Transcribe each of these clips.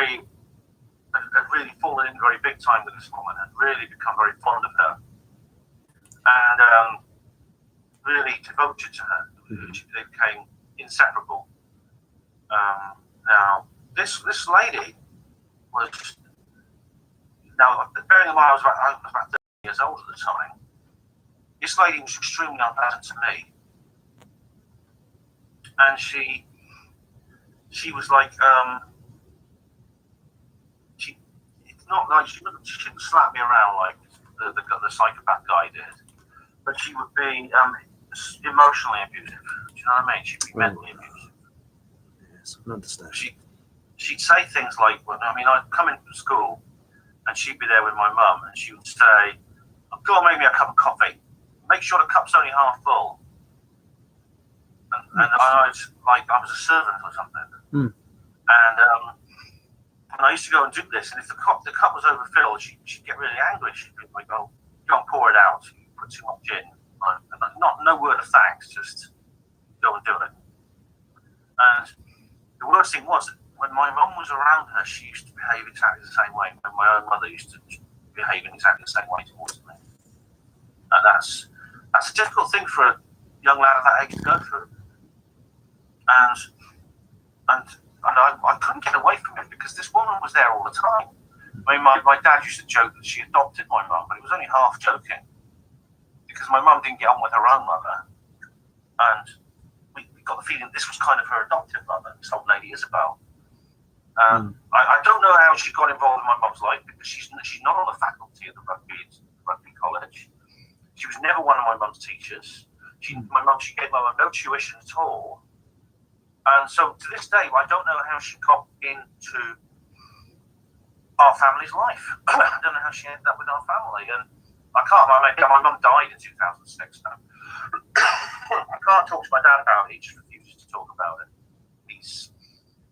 had really fallen in very big time with this woman, had really become very fond of her, and really devoted to her. They became inseparable. Now, this lady was, now bearing in mind I was about 30 years old at the time, this lady was extremely unpleasant to me. And she was like, it's not like she shouldn't slap me around like the psychopath guy did, but she would be emotionally abusive. Do you know what I mean? She'd be mentally abusive. Yes, I understand. She'd say things like, well, I mean, I'd come into school and she'd be there with my mum and she would say, oh, go and make me a cup of coffee. Make sure the cup's only half full. And I was like, I was a servant or something. And I used to go and do this, and if the cup was overfilled, she'd get really angry. She'd be like, oh, go and pour it out. You put too much in. No word of thanks, just go and do it. And the worst thing was, when my mum was around her, she used to behave exactly the same way. When my own mother used to behave in exactly the same way towards me. And that's a difficult thing for a young lad of that age to go through. And I couldn't get away from it because this woman was there all the time. I mean, my dad used to joke that she adopted my mum, but it was only half joking because my mum didn't get on with her own mother, and we got the feeling this was kind of her adoptive mother, this old lady Isabel. I don't know how she got involved in my mum's life because she's not on the faculty of the rugby college. She was never one of my mum's teachers. She gave my mum no tuition at all. And so to this day, I don't know how she got into our family's life. I don't know how she ended up with our family. And I can't, my mum died in 2006 now. I can't talk to my dad about it. He just refuses to talk about it. He's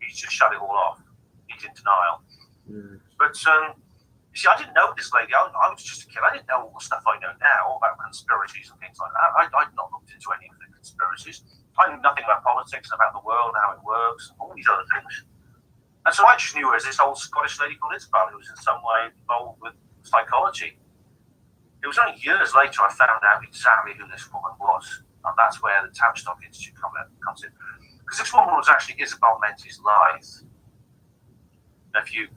just shut it all off. He's in denial. But see, I didn't know this lady. I was just a kid. I didn't know all the stuff I know now about conspiracies and things like that. I'd not looked into any of the conspiracies. I knew nothing about politics, about the world, how it works, and all these other things. And so I just knew her as this old Scottish lady called Isabel who was in some way involved with psychology. It was only years later I found out exactly who this woman was. And that's where the Tavistock Institute comes in. Because this woman was actually Isabel Menzies Lythe. If you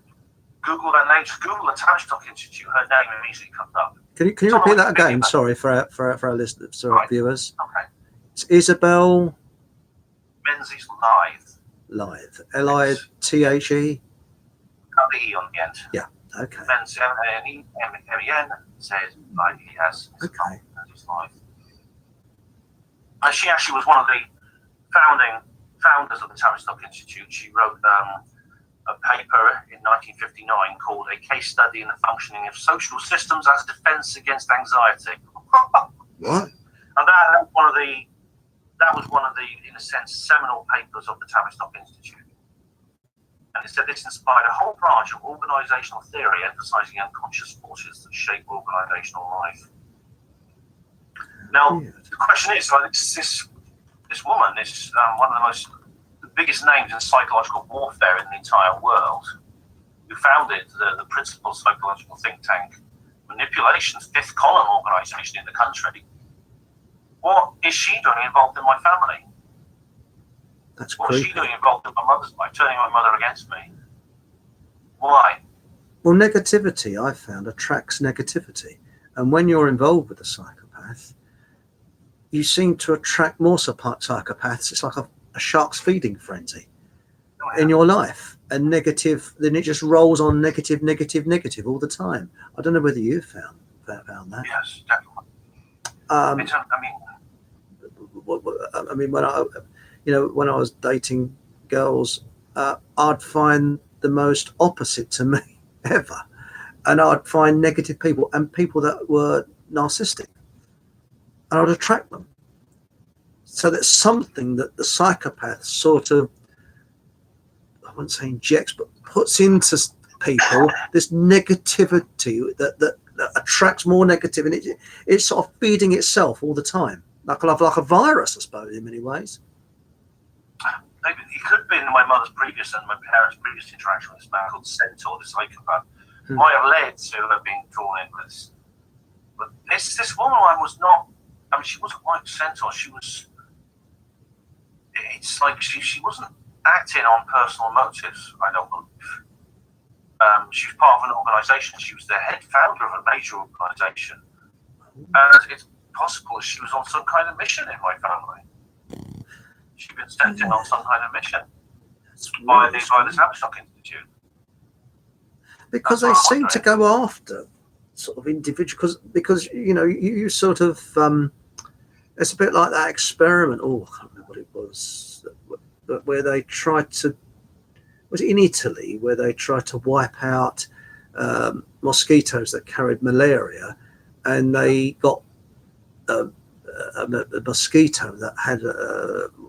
Google that name, just Google the Tavistock Institute, her name immediately comes up. Can you repeat that again? Sorry, for our listeners, our viewers. Okay. It's Isabel Menzies Lythe. Lythe. L-I-T-H-E? Got the E on the end. Yeah, okay. Menzies, M-E-N, says Lythe, okay. Menzies Lythe. And she actually was one of the founders of the Tavistock Institute. She wrote a paper in 1959 called A Case Study in the Functioning of Social Systems as a Defense Against Anxiety. What? And that was one of the, in a sense, seminal papers of the Tavistock Institute. And it said this inspired a whole branch of organizational theory emphasizing unconscious forces that shape organizational life. Now, the question is, like, this woman is one of the biggest names in psychological warfare in the entire world, who founded the principal psychological think tank, Manipulation's fifth column organization in the country. What is she doing involved in my family? That's what creepy. is she doing involved in my mother's life, turning my mother against me? Why? Well, negativity, I've found, attracts negativity. And when you're involved with a psychopath, you seem to attract more psychopaths. It's like a shark's feeding frenzy in your life. And negative, then it just rolls on negative all the time. I don't know whether you found that. Yes, definitely. When I was dating girls, I'd find the most opposite to me ever, and I'd find negative people and people that were narcissistic, and I'd attract them. So that's something that the psychopath sort of, I wouldn't say injects, but puts into people this negativity that attracts more negative, and it's sort of feeding itself all the time, like a virus, I suppose, in many ways. maybe it could have been my mother's previous and my parents' previous interaction with this man called Centaur, the psychopath, might have led to her being drawn in with this. But this woman was not. I mean, she wasn't like Centaur. She was. It's like she wasn't acting on personal motives. I don't believe. She was part of an organisation. She was the head founder of a major organisation, and it's possible she was on some kind of mission in my family. She'd been sent in on some kind of mission by the Tavistock Institute. Because they seem to go after sort of individual, because you sort of it's a bit like that experiment. Oh, I can't remember what it was, but where they tried to, was it in Italy, where they tried to wipe out mosquitoes that carried malaria, and they got a mosquito that had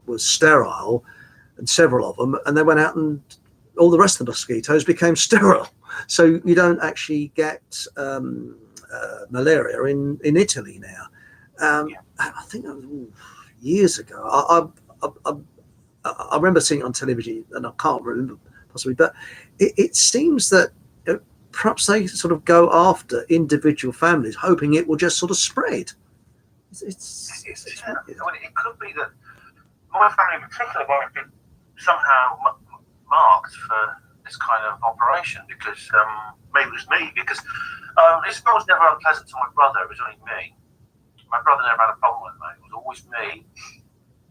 was sterile, and several of them, and they went out and all the rest of the mosquitoes became sterile. So you don't actually get malaria in Italy now. I think that was years ago. I remember seeing it on television, and I can't remember possibly, but it seems that perhaps they sort of go after individual families, hoping it will just sort of spread. I mean, it could be that my family in particular might have been somehow marked for this kind of operation, because maybe it was me, because Isabel was never unpleasant to my brother. It was only me. My brother never had a problem with me. It was always me.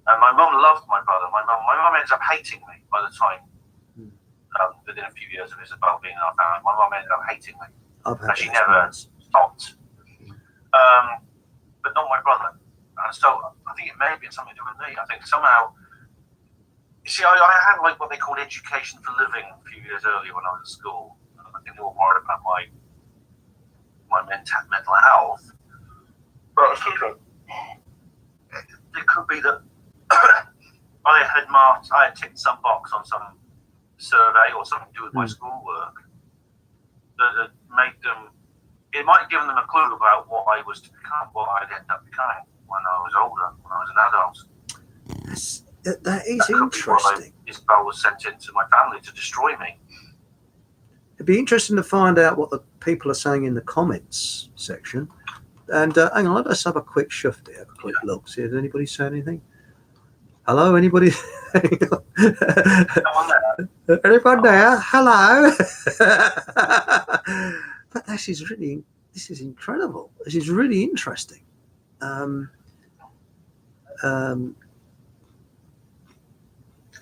And my mum loved my brother. My mum ended up hating me by the time, within a few years of Isabel being in our family. My mum ended up hating me. And she never stopped. But not my brother. And so I think it may have been something to do with me. I think somehow, you see, I had like what they called education for living a few years earlier when I was at school. I think they were worried about my mental health. But excuse me, it could be that I had ticked some box on some survey or something to do with my schoolwork that made them. It might have given them a clue about what I was to become, what I'd end up becoming when I was older, when I was an adult. That is interesting. Isabel was sent into my family to destroy me. It'd be interesting to find out what the people are saying in the comments section. And hang on, let's have a quick shift here, a quick look. See, has anybody said anything? Hello, anybody? Anyone there? Hello. But this is incredible. This is really interesting.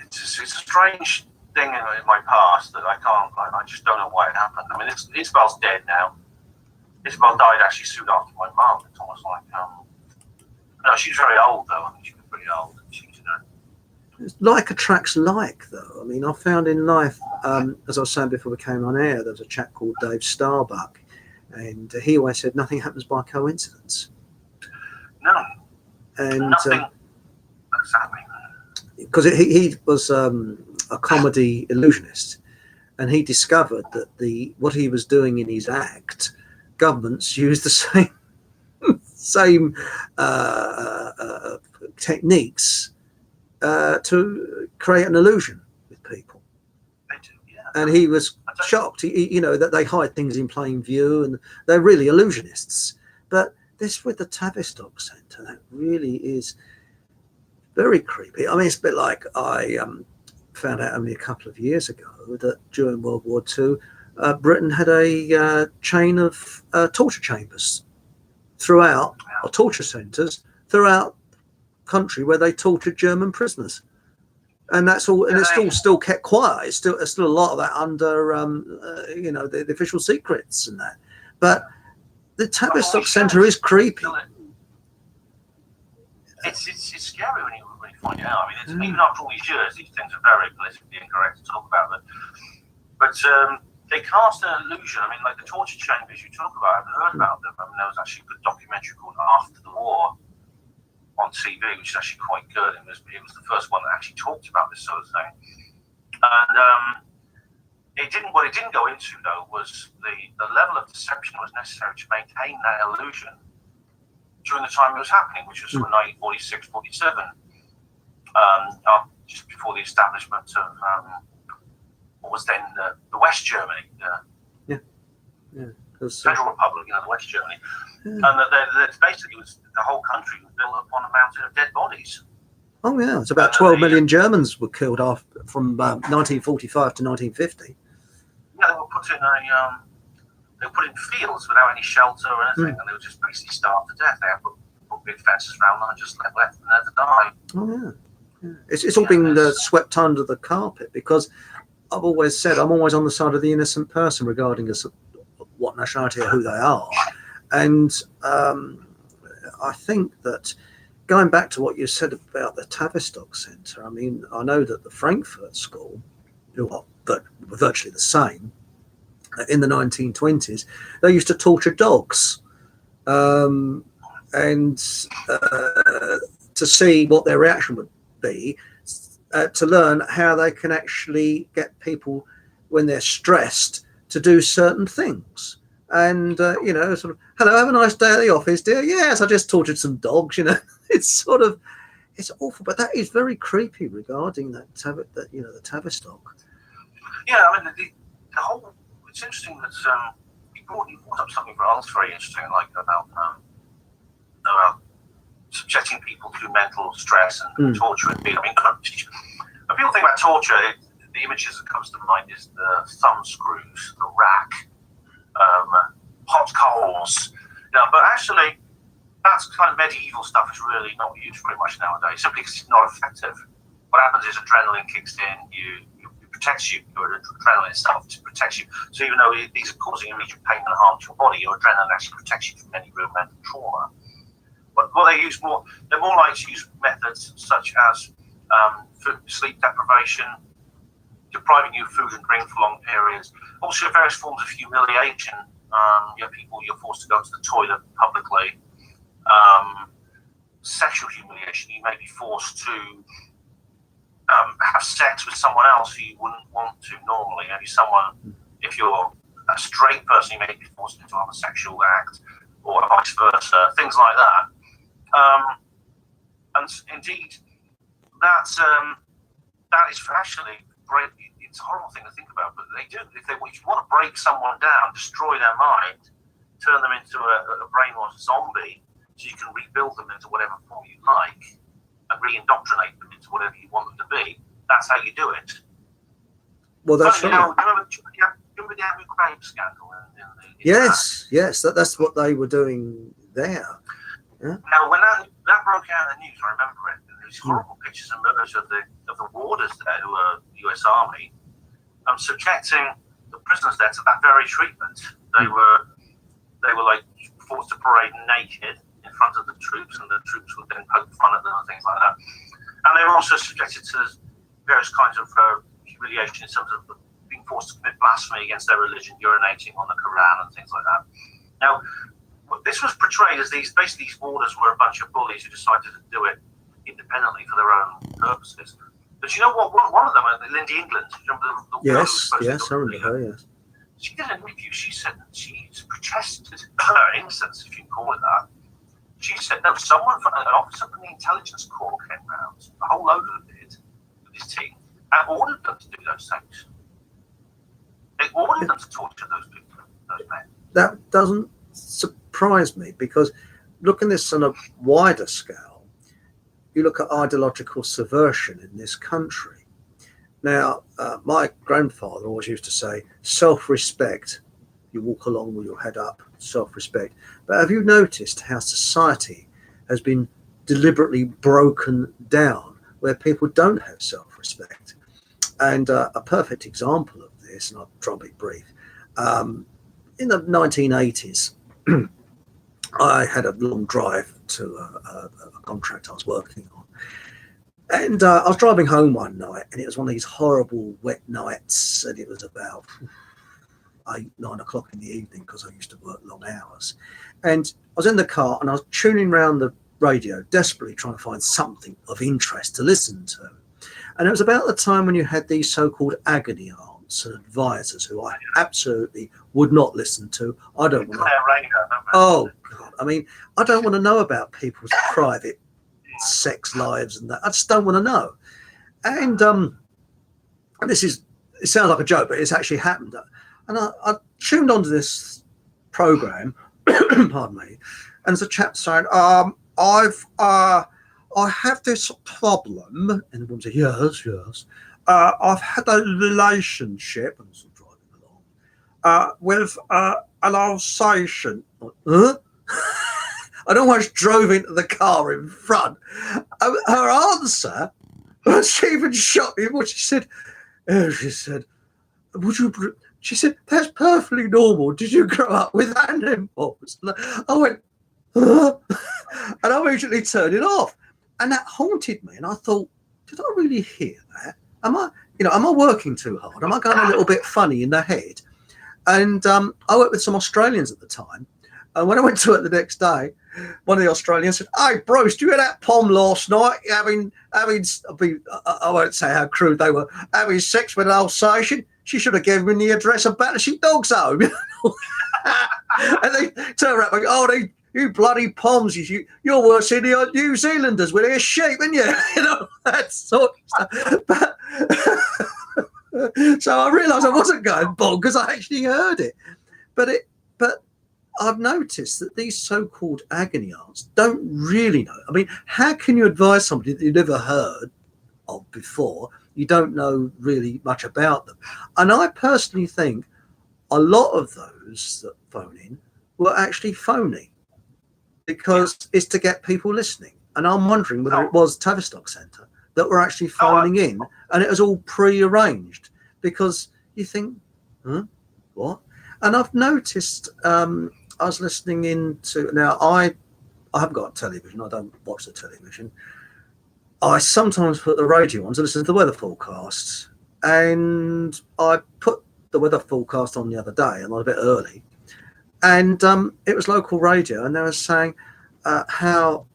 It's a strange thing in my past that I just don't know why it happened. I mean, Isabel's dead now. Isabel died actually soon after my mum. It's almost like, no, she's very old though. I mean, she was pretty old. Like attracts like, though. I mean, I found in life, as I was saying before we came on air, there was a chap called Dave Starbuck, and he always said nothing happens by coincidence. No. And nothing. Exactly. Because he was a comedy illusionist, and he discovered that what he was doing in his act, governments used the same techniques to create an illusion with people. They do, yeah. And he was shocked, that they hide things in plain view, and they're really illusionists. But this with the Tavistock Centre, that really is very creepy. I mean, it's a bit like I found out only a couple of years ago that during World War II, Britain had a chain of torture chambers throughout, or torture centres throughout the country where they tortured German prisoners. And that's all, and it's still kept quiet. It's still a lot of that under, the official secrets and that. But the Tavistock Centre is creepy. It's scary when you find it out. I mean, even after all these years, these things are very politically incorrect to talk about. But they cast an illusion. I mean, like the torture chambers you talk about, I've heard about them. I mean, there was actually a good documentary called After the War on TV, which is actually quite good. It was the first one that actually talked about this sort of thing. And what it didn't go into, though, was the level of deception that was necessary to maintain that illusion during the time it was happening, which was from 1946, 47. just before the establishment of what was then the West Germany, Federal Republic, the West Germany, and that basically was the whole country was built upon a mountain of dead bodies. Oh yeah, it's about 12 million Germans were killed off from 1945 to 1950. Yeah, they were put in fields without any shelter or anything, and they were just basically starved to death. They had put big fences around them and just left them there to die. Oh yeah. It's all been swept under the carpet, because I've always said I'm always on the side of the innocent person regarding what nationality or who they are. And I think that going back to what you said about the Tavistock Centre, I mean, I know that the Frankfurt School, who are virtually the same, in the 1920s, they used to torture dogs. And to see what their reaction would be, to learn how they can actually get people, when they're stressed, to do certain things. And, sort of, hello, have a nice day at the office, dear. Yes, I just tortured some dogs, It's it's awful, but that is very creepy regarding the Tavistock. Yeah, I mean, the whole, it's interesting that you brought up something else very interesting, like about subjecting people to mental stress and torturing people. I mean, when people think about torture, the images that comes to mind is the thumb screws, the rack, hot coals. But actually, that's kind of medieval stuff is really not used very much nowadays, simply because it's not effective. What happens is adrenaline kicks in, it protects you, your adrenaline itself protects you. So even though these are causing immediate pain and harm to your body, your adrenaline actually protects you from any real mental trauma. But what they use they're more likely to use methods such as sleep deprivation, depriving you of food and drink for long periods, also various forms of humiliation. You're forced to go to the toilet publicly. Sexual humiliation. You may be forced to have sex with someone else who you wouldn't want to normally. Maybe if you're a straight person, you may be forced into a sexual act, or vice versa, things like that. And indeed, that is actually great. It's a horrible thing to think about, but they do. If you want to break someone down, destroy their mind, turn them into a brainwashed zombie, so you can rebuild them into whatever form you like, and re-indoctrinate them into whatever you want them to be. That's how you do it. Well, that's right. Remember the Abu Ghraib scandal? Yes, that's what they were doing there. Yeah. Now, when that broke out in the news, I remember it. There was horrible pictures and images of the warders there, who were U.S. Army, subjecting the prisoners there to that very treatment. They were like forced to parade naked in front of the troops, and the troops would then poke fun at them and things like that. And they were also subjected to various kinds of humiliation in terms of being forced to commit blasphemy against their religion, urinating on the Quran and things like that. Now, this was portrayed as these warders were a bunch of bullies who decided to do it independently for their own purposes. But you know what? One of them, Lindy England, yes, I remember her. Yes, she did an interview. She said that she protested her innocence, if you can call it that. She said, no, an officer from the intelligence corps came round, a whole load of them did, with his team, and ordered them to do those things. They ordered them to torture those people, those men. That doesn't surprise me, because looking at this on a wider scale, you look at ideological subversion in this country. Now, my grandfather always used to say, self-respect, you walk along with your head up, self-respect. But have you noticed how society has been deliberately broken down, where people don't have self-respect? And a perfect example of this, and I'll try and be brief, in the 1980s, I had a long drive to a contract I was working on. And I was driving home one night, and it was one of these horrible wet nights, and it was about 8, 9 o'clock in the evening, because I used to work long hours. And I was in the car, and I was tuning around the radio, desperately trying to find something of interest to listen to. And it was about the time when you had these so-called agony aunts and advisors who I absolutely would not listen to. I don't want to. Oh, God. I mean, I don't want to know about people's private sex lives and that. I just don't want to know. And it sounds like a joke, but it's actually happened. And I tuned onto this program, pardon me, and there's a chap saying, I have this problem, and the woman said, yes. I've had a relationship, and sort of driving along, with an Alsatian. Huh? I'd almost drove into the car in front. Her answer, she even shocked me. What she said, she said, that's perfectly normal. Did you grow up with animals? I went, huh? And I immediately turned it off. And that haunted me. And I thought, did I really hear that? Am I working too hard? Am I going a little bit funny in the head? And I worked with some Australians at the time. And when I went to it the next day, one of the Australians said, "Hey, Bruce, do you hear that Pom last night? I won't say how crude they were, having sex with an Alsatian. She should have given me the address of Battersea Dogs Home." And they turn around and go, "Oh, you bloody Poms, you're worse than the New Zealanders with their sheep, aren't you?" That sort of stuff. But so I realised I wasn't going bonkers because I actually heard it. But I've noticed that these so-called agony aunts don't really know. I mean, how can you advise somebody that you've never heard of before? You don't know really much about them. And I personally think a lot of those that phone in were actually phony because it's to get people listening. And I'm wondering whether it was Tavistock Centre that were actually phoning in and it was all pre-arranged because you think, what? And I've noticed... I was listening into now. I haven't got television. I don't watch the television. I sometimes put the radio on to listen to the weather forecasts, and I put the weather forecast on the other day, and I was a bit early, and it was local radio, and they were saying how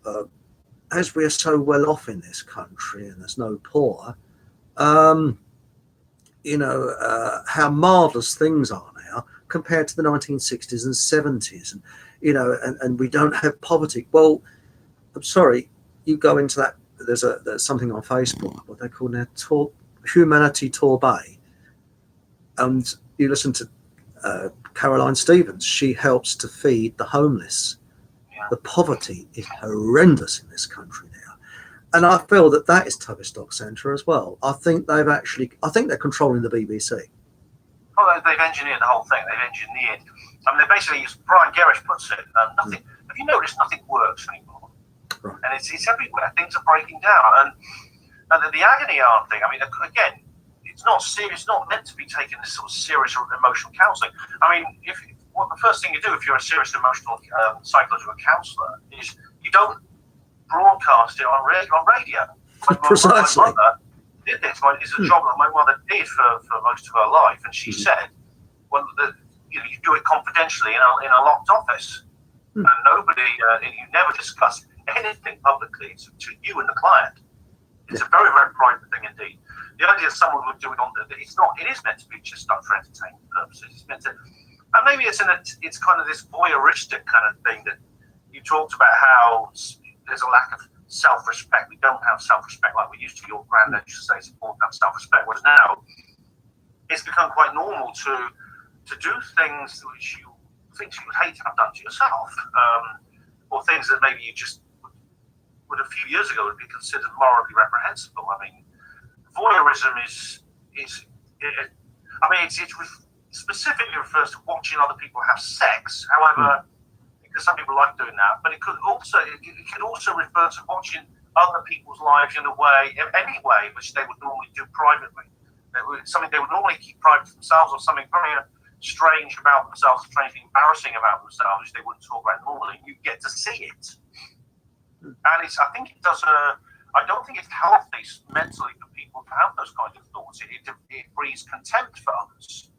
as we are so well off in this country and there's no poor, how marvellous things are now compared to the 1960s and 70s, and we don't have poverty. Well, I'm sorry, you go into that. There's something on Facebook, what they call now Humanity Torbay, and you listen to Caroline Stevens. She helps to feed the homeless. The poverty is horrendous in this country now, and I feel that is Tavistock Centre as well. I think they're controlling the BBC. Well, they've engineered the whole thing. They've engineered. I mean, they basically, as Brian Gerrish puts it, nothing. Have you noticed nothing works anymore? Right. And it's everywhere. Things are breaking down. And the agony aunt thing. I mean, again, it's not serious. It's not meant to be taken as sort of serious or emotional counselling. I mean, the first thing you do if you're a serious emotional psychological counsellor is you don't broadcast it on radio. Precisely. My mother did this. It's a job that my mother did for most of her life, and she said, "Well, you do it confidentially in a locked office, and nobody, you never discuss anything publicly to you and the client. It's a very, very private thing indeed. The idea that someone would do it it is meant to be just done for entertainment purposes. It's meant to, and maybe it's kind of this voyeuristic kind of thing that you talked about how there's a lack of self-respect. We don't have self-respect like we used to. Your granddad used to say it's important to have self-respect, whereas now it's become quite normal to do things which you would hate to have done to yourself, or things that maybe you just would a few years ago would be considered morally reprehensible. I mean, voyeurism it specifically refers to watching other people have sex. However, because some people like doing that, but it could also refer to watching other people's lives in any way which they would normally do privately. Something they would normally keep private to themselves, or something very strange about themselves, strangely embarrassing about themselves, which they wouldn't talk about normally. You get to see it, and I think it does. I don't think it's healthy mentally for people to have those kinds of thoughts. It breeds contempt for others.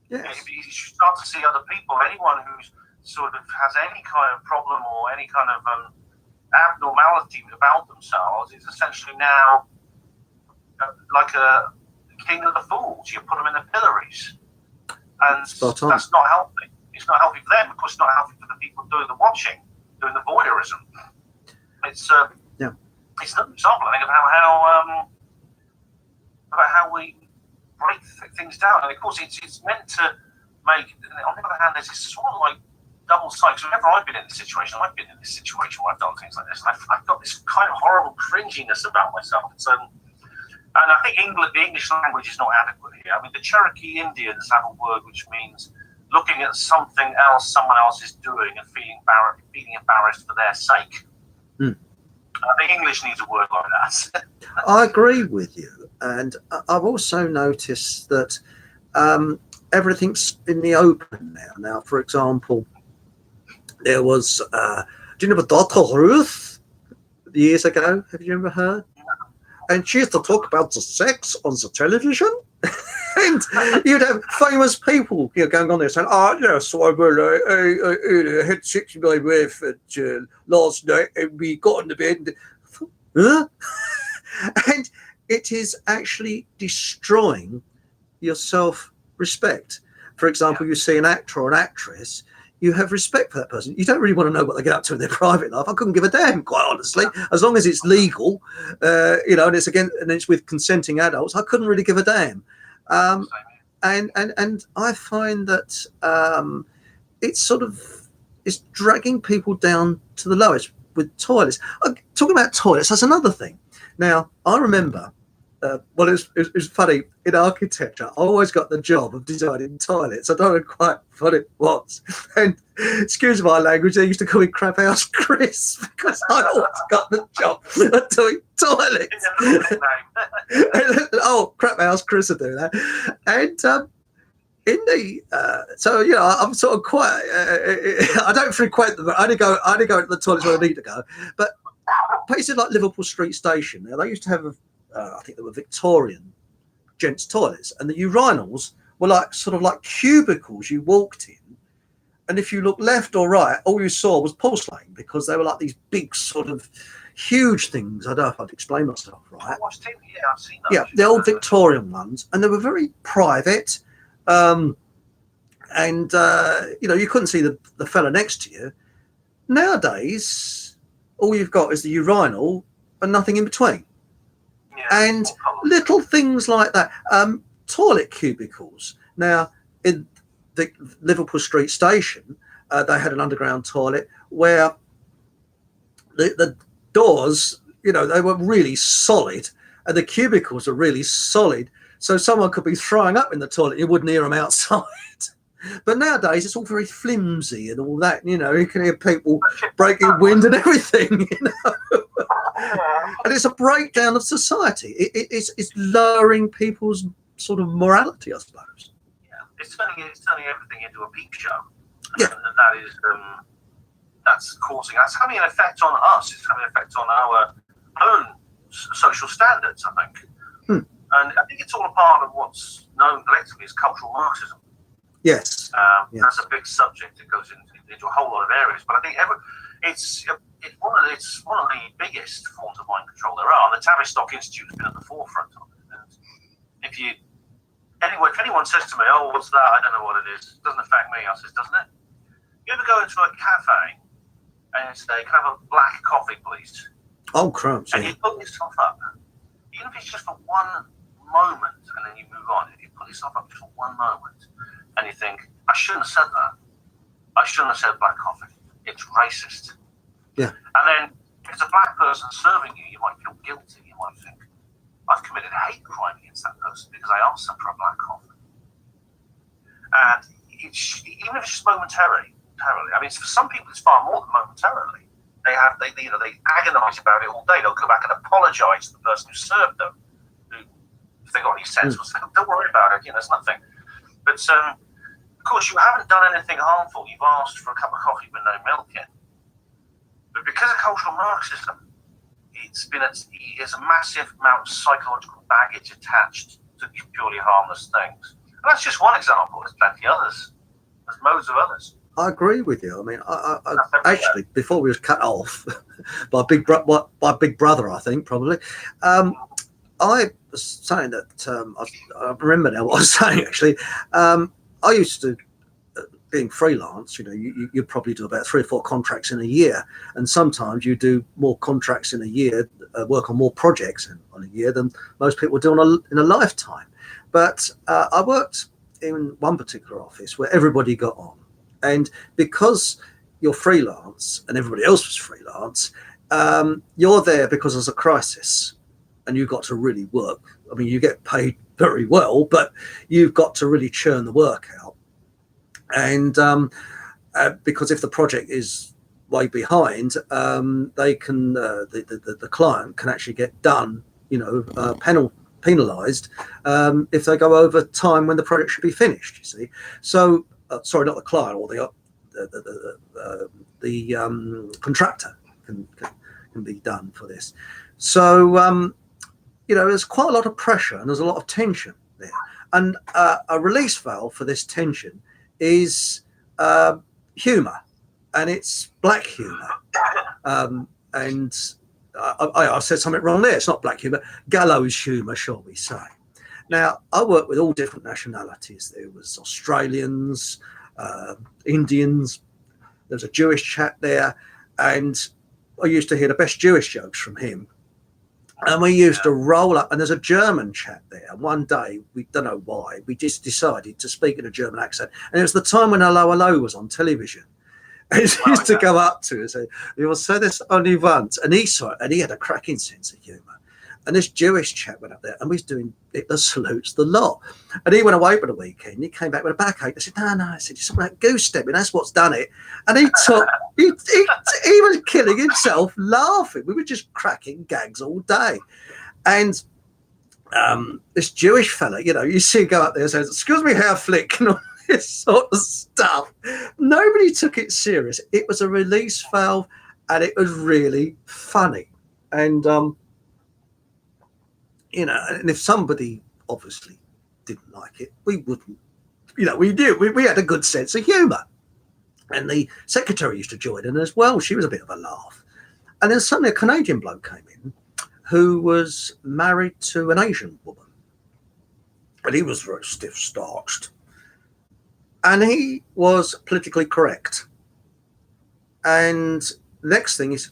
Yes. You start to see other people, anyone who's sort of has any kind of problem or any kind of abnormality about themselves is essentially now like a king of the fools. You put them in the pillories, and that's not healthy. It's not healthy for them. Of course, it's not healthy for the people doing the watching, doing the voyeurism. It's another example, I think, of how about how we break things down. And of course, it's meant to make. On the other hand, there's this sort of like double cycle. So whenever I've been in this situation, where I've done things like this, and I've got this kind of horrible cringiness about myself. And I think the English language is not adequate here. I mean, the Cherokee Indians have a word which means looking at something else someone else is doing and feeling embarrassed for their sake. I think English needs a word like that. I agree with you. And I've also noticed that everything's in the open now. Now, for example, there was, do you remember Dr. Ruth years ago? Have you ever heard? And she used to talk about the sex on the television. And you'd have famous people going on there saying, yes, I had sex with my wife last night and we got in the bed. And, huh? And it is actually destroying your self-respect. For example, you see an actor or an actress, you have respect for that person. You don't really want to know what they get up to in their private life. I couldn't give a damn, quite honestly. As long as it's legal, and it's with consenting adults, I couldn't really give a damn. And I find that it's dragging people down to the lowest with toilets. Talking about toilets, that's another thing. Now, I remember, it's funny, in architecture, I always got the job of designing toilets. I don't know quite what it was. And excuse my language, they used to call me Crap House Chris because I always got the job of doing toilets. Oh, Crap House Chris will do that. And I'm sort of quite, I don't frequent them, I only go to the toilets where I need to go. But places like Liverpool Street Station, now they used to have I think they were Victorian gents toilets, and the urinals were like cubicles you walked in, and if you looked left or right, all you saw was porcelain because they were like these big sort of huge things. I don't know if I'd explain myself right. I've seen those. Yeah, the old Victorian ones, and they were very private, and you couldn't see the fella next to you. Nowadays, all you've got is the urinal and nothing in between. And little things like that. Toilet cubicles. Now, in the Liverpool Street Station, they had an underground toilet where the doors, they were really solid, and the cubicles are really solid. So someone could be throwing up in the toilet, you wouldn't hear them outside. But nowadays, it's all very flimsy and all that. You can hear people breaking wind and everything. And it's a breakdown of society. It's lowering people's sort of morality, I suppose. Yeah, it's turning everything into a peep show. Yeah, and that's having an effect on us. It's having an effect on our own social standards, I think. And I think it's all a part of what's known collectively as cultural Marxism. Yes. Yes. That's a big subject that goes into a whole lot of areas. But I think it's one of the biggest forms of mind control there are. The Tavistock Institute has been at the forefront of it. And if anyone says to me, "Oh, what's that? I don't know what it is. It doesn't affect me," I says, "Doesn't it?" You ever go into a cafe and say, "Can I have a black coffee, please?" Oh, crumbs. And you put yourself up, even if it's just for one moment, and then you move on. If you put yourself up just for one moment, and you think, "I shouldn't have said that. I shouldn't have said black coffee. It's racist." Yeah. And then if it's a black person serving you, you might feel guilty. You might think, "I've committed a hate crime against that person because I asked them for a black coffee." And even if it's just momentarily, I mean, for some people it's far more than momentarily. They agonise about it all day. They'll go back and apologise to the person who served them. If they got any sense, will say, "Don't worry about it. It's nothing." But of course, you haven't done anything harmful. You've asked for a cup of coffee with no milk in. But because of cultural Marxism, there's a massive amount of psychological baggage attached to purely harmless things. And that's just one example. There's plenty others. There's loads of others. I agree with you. I mean, I actually, before we was cut off by Big Brother, I think probably, I was saying that I remember now what I was saying. Actually, I used to being freelance, you probably do about 3 or 4 contracts in a year, and sometimes you do more contracts in a year, work on more projects on a year than most people do in a lifetime. But I worked in one particular office where everybody got on, and because you're freelance and everybody else was freelance, you're there because there's a crisis, and you've got to really work. I mean, you get paid very well, but you've got to really churn the work out. And because if the project is way behind, they can the client can actually get done, penalized if they go over time when the project should be finished. You see, so sorry, not the client, or the contractor can be done for this. So there's quite a lot of pressure and there's a lot of tension there, and a release valve for this tension is humor, and it's black humor. And I said something wrong there. It's not black humor, gallows humor, shall we say. Now, I worked with all different nationalities. There was Australians, Indians, there was a Jewish chap there, and I used to hear the best Jewish jokes from him. And we used to roll up, and there's a German chap there. One day, we don't know why, we just decided to speak in a German accent. And it was the time when Hello Hello was on television. And he used to come up to us and say, "We will say this only once." And he saw it, and he had a cracking sense of humour. And this Jewish chap went up there, and we was doing Hitler salutes the lot. And he went away for the weekend. He came back with a backache. I said, "No." I said, "It's something like goose stepping. That's what's done it." And he was killing himself laughing. We were just cracking gags all day. And this Jewish fella, you see him go up there and says, "Excuse me, Herr Flick," and all this sort of stuff. Nobody took it serious. It was a release valve, and it was really funny. And and if somebody obviously didn't like it, we wouldn't, we knew we had a good sense of humour. And the secretary used to join in as well. She was a bit of a laugh. And then suddenly a Canadian bloke came in who was married to an Asian woman. And he was very stiff-starched. And he was politically correct. And next thing is,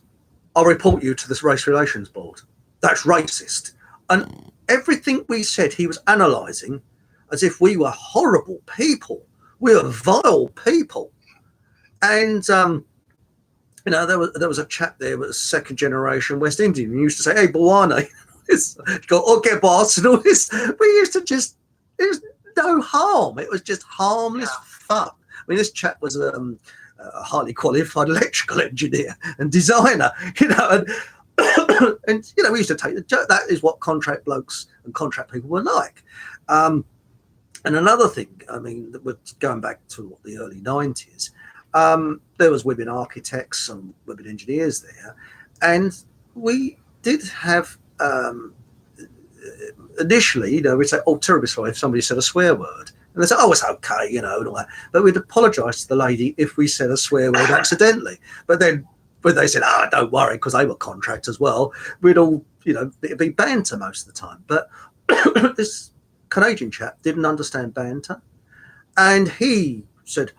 "I'll report you to this Race Relations Board. That's racist." And everything we said, he was analysing as if we were horrible people. We were vile people. And, there was a chap there, was second generation West Indian. He used to say, "Hey, Bwana," go, "Okay, boss," and all this. We used to just, it was no harm. It was just harmless fun. I mean, this chap was a highly qualified electrical engineer and designer, and and we used to take the joke. That is what contract blokes and contract people were like. And another thing, I mean, that we're going back to the early 90s, there was women architects and women engineers there, and we did have initially, we'd say, "Oh, terribly sorry if somebody said a swear word," and they said, "Oh, it's okay," and all that. But we'd apologise to the lady if we said a swear word accidentally. But then when they said, "Oh, don't worry," because they were contract as well, we'd all, it'd be banter most of the time. But this Canadian chap didn't understand banter, and he said,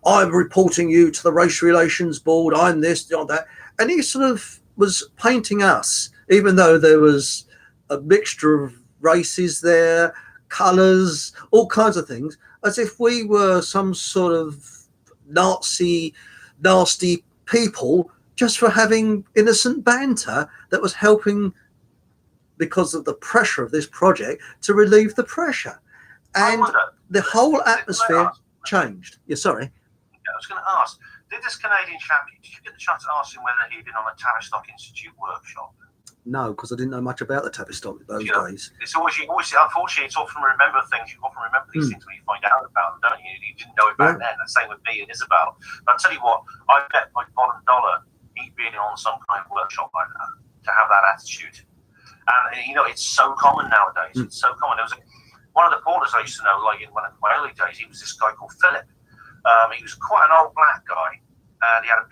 "I'm reporting you to the Race Relations Board. I'm this, I'm that," and he sort of was painting us, even though there was a mixture of races there, colours, all kinds of things, as if we were some sort of nasty people just for having innocent banter that was helping, because of the pressure of this project, to relieve the pressure. And the whole atmosphere changed. Yeah, sorry. I was going to ask, did this Canadian chap, did you get the chance to ask him whether he'd been on a Tavistock Institute workshop? No, because I didn't know much about the Tavistock those days. It's always, unfortunately, it's often remember things. You often remember these things when you find out about them, don't you? You didn't know it back then. The same with me and Isabel. But I'll tell you what, I bet my bottom dollar he'd been on some kind of workshop like that, to have that attitude. And, it's so common nowadays. It's so common. There was one of the porters I used to know, like in one of my early days, he was this guy called Philip. He was quite an old black guy, and he had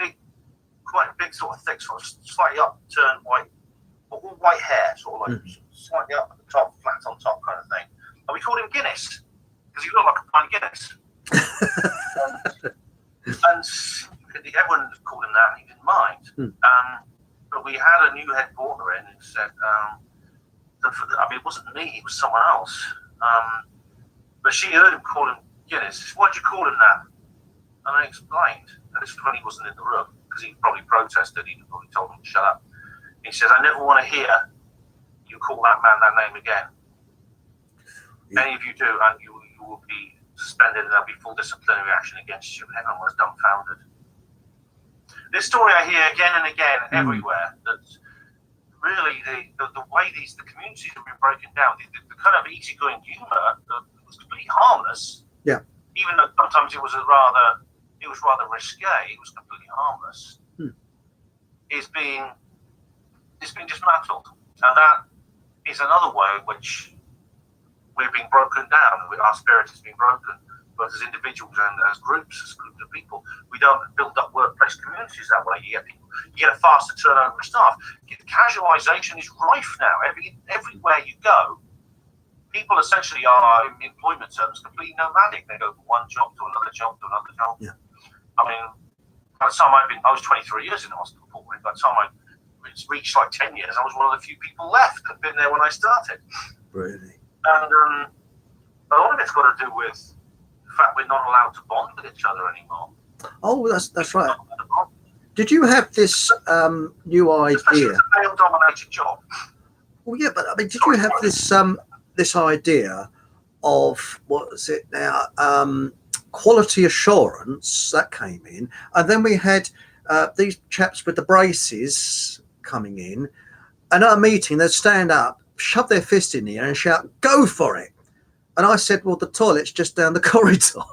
quite a big sort of thick, sort of slightly upturned white hair, sort of like slightly up at the top, flat on top kind of thing. And we called him Guinness because he looked like a pint of Guinness. and everyone called him that. He didn't mind. But we had a new head porter in who said, it wasn't me, it was someone else. But she heard him call him Guinness. Why'd you call him that? And I explained. And this was when he wasn't in the room, because he probably protested. He probably told him to shut up. He says, I never want to hear you call that man that name again. Any of you do, and you will be suspended, and there'll be full disciplinary action against you. Everyone was dumbfounded. This story I hear again and again everywhere, that really the way the communities have been broken down, the kind of easygoing humour that was completely harmless. Yeah. Even though sometimes it was rather risque, it was completely harmless. It's being dismantled, and that is another way in which we're being broken down. Our spirit is being broken, both as individuals and as groups of people. We don't build up workplace communities that way. You get a faster turnover of staff. Casualisation is rife now. Everywhere you go, people essentially are, in employment terms, completely nomadic. They go from one job to another job to another job. Yeah. I mean, by the time I was 23 years in the hospital. By the time I reached like 10 years, I was one of the few people left that had been there when I started. Really? And a lot of it's got to do with the fact we're not allowed to bond with each other anymore. Oh, that's right. Did you have this new idea? Especially it's a male-dominated job. Well, yeah, but I mean, did you have this idea of, what is it now, quality assurance that came in, and then we had these chaps with the braces coming in, and at a meeting they'd stand up, shove their fist in the air and shout, "Go for it!" And I said, "Well, the toilet's just down the corridor,"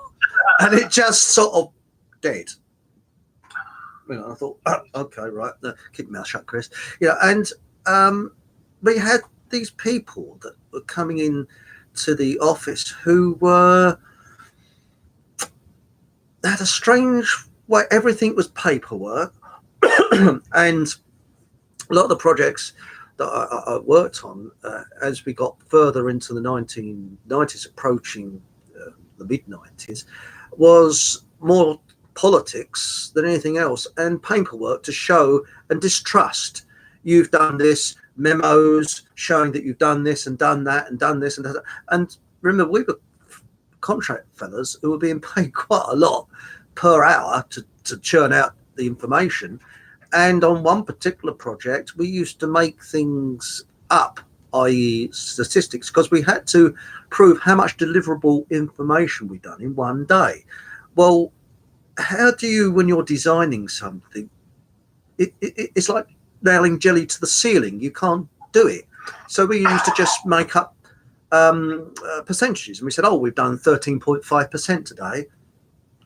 and it just sort of dead. You know, I thought, okay, right, keep your mouth shut, Chris. And we had these people that were coming in to the office who had a strange way. Everything was paperwork, and a lot of the projects that I worked on as we got further into the 1990s, approaching the mid-90s, was more politics than anything else, and paperwork to show and distrust. You've done this, memos showing that you've done this and done that and done this and that. And remember, we were contract fellas who were being paid quite a lot per hour to churn out the information. And on one particular project, we used to make things up, i.e. statistics, because we had to prove how much deliverable information we'd done in one day. Well, how do you, when you're designing something, it's like nailing jelly to the ceiling. You can't do it. So we used to just make up percentages. And we said, oh, we've done 13.5% today.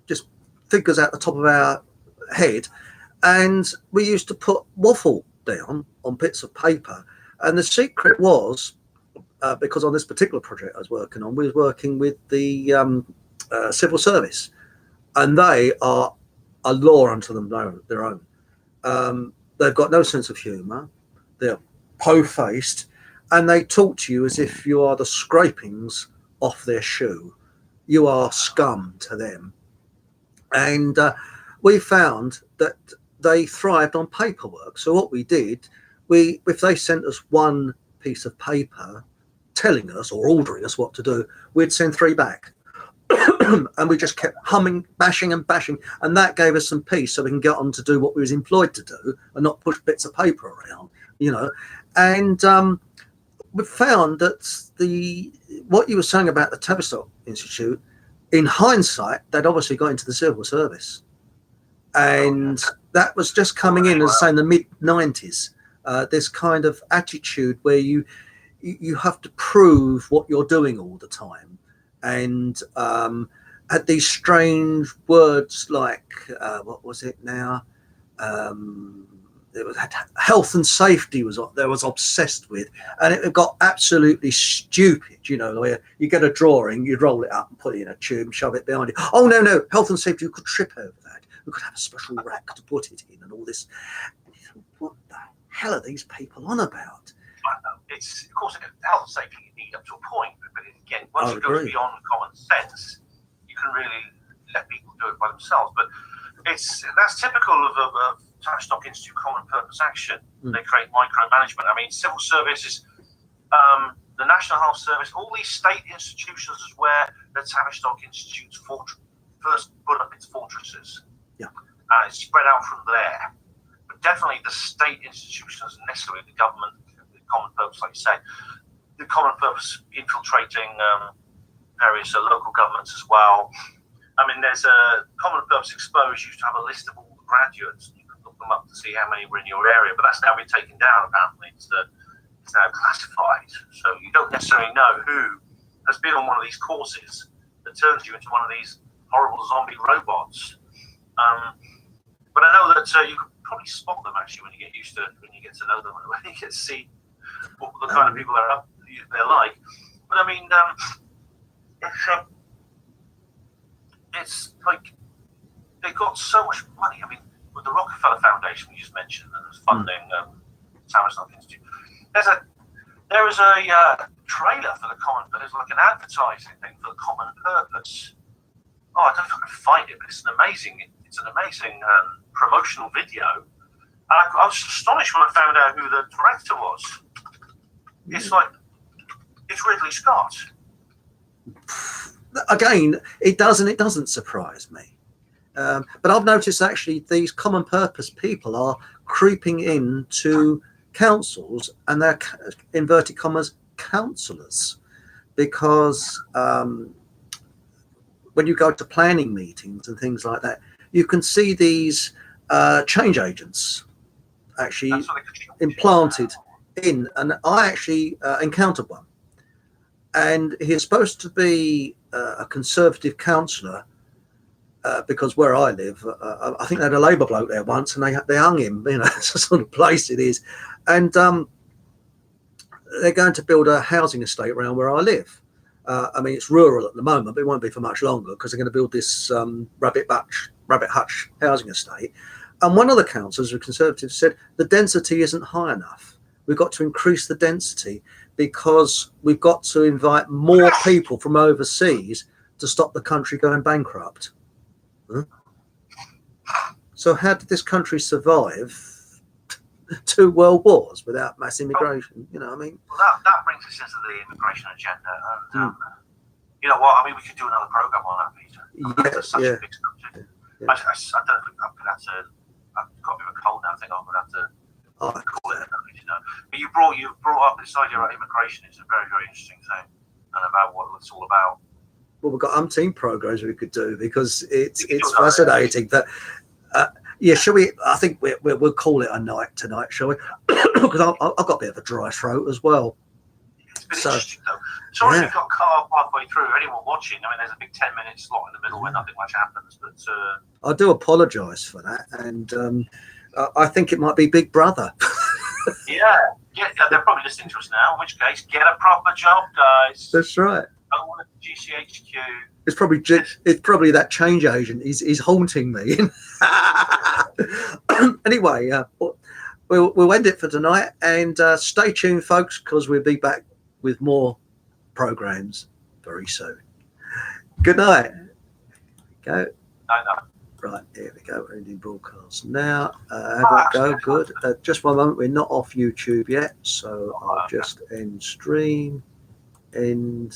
Just figures out the top of our head. And we used to put waffle down on bits of paper. And the secret was, because on this particular project I was working on, we was working with the civil service. And they are a law unto their own. They've got no sense of humour. They're po-faced. And they talk to you as if you are the scrapings off their shoe. You are scum to them. And we found that they thrived on paperwork. So what we did, if they sent us one piece of paper telling us or ordering us what to do, we'd send 3 back. And we just kept humming, bashing and bashing. And that gave us some peace so we can get on to do what we was employed to do and not push bits of paper around, And we found that what you were saying about the Tavistock Institute, in hindsight, they'd obviously got into the civil service. And that was just coming in, as I say, in the mid-90s. This kind of attitude where you have to prove what you're doing all the time. And had these strange words like, what was it now? It was health and safety was obsessed with, and it got absolutely stupid. Where you get a drawing, you roll it up and put it in a tube, shove it behind you. Oh no, health and safety, you could trip over that. We could have a special rack to put it in, and all this. And you thought, what the hell are these people on about? I know. It's, of course, health and safety you need up to a point, but again, once it goes beyond common sense, you can really let people do it by themselves. But that's typical of Tavistock Institute Common Purpose Action. They create micromanagement. I mean, civil services, the National Health Service, all these state institutions is where the Tavistock Institute's first put up its fortresses. Yeah. And it's spread out from there. But definitely the state institutions, necessarily the government, the common purpose, like you say, the common purpose infiltrating various local governments as well. I mean, there's a Common Purpose Exposed used to have a list of all the graduates. You could look them up to see how many were in your area, but that's now been taken down, apparently. It's now classified. So you don't necessarily know who has been on one of these courses that turns you into one of these horrible zombie robots. But I know that you could probably spot them, actually, when you get to know them, when you get to see what the kind of people they're like. But I mean, it's like they got so much money. I mean, with the Rockefeller Foundation we just mentioned, and there's funding Tavistock Institute. There is a trailer for the common, but there's like an advertising thing for the Common Purpose. Oh, I don't know if I can find it, but it's an amazing promotional video. And I was astonished when I found out who the director was. It's Ridley Scott. Again, it doesn't surprise me. But I've noticed actually these common purpose people are creeping into councils, and they're inverted commas councillors, because when you go to planning meetings and things like that, you can see these change agents actually implanted in, and I actually encountered one. And he's supposed to be a Conservative councillor, because where I live, I think they had a Labour bloke there once, and they hung him. You know, it's the sort of place it is. And they're going to build a housing estate around where I live. I mean, it's rural at the moment, but it won't be for much longer, because they're going to build this rabbit hutch housing estate. And one of the councillors, the Conservatives, said the density isn't high enough. We've got to increase the density, because we've got to invite more people from overseas to stop the country going bankrupt. So how did this country survive 2 world wars without mass immigration? You know, I mean, well, that brings us into the immigration agenda, and you know what? I mean, we could do another program on that, Peter. That's such a big subject. I don't think I'm gonna have to. I've got a bit of a cold now. I think I'm gonna have to. Call it, you know. But you brought up this idea about immigration. It's a very, very interesting thing, and about what it's all about. Well, we've got umpteen programs we could do, because it's fascinating. But yeah, shall we? I think we'll call it a night tonight, shall we? Because I've got a bit of a dry throat as well. It's been interesting though. Sorry, we got cut off halfway through. Anyone watching? I mean, there's a big 10-minute slot in the middle where nothing much happens. But I do apologise for that, and I think it might be Big Brother. yeah, they're probably listening to us now. In which case, get a proper job, guys. That's right. Don't want a GCHQ. It's probably that change agent. He's haunting me. Anyway, we'll end it for tonight, and stay tuned, folks, because we'll be back with more programs very soon. Good night. Go. No. Right, here we go. We're ending broadcast now. How do I go? Good. Just one moment. We're not off YouTube yet, so I'll just end stream. End.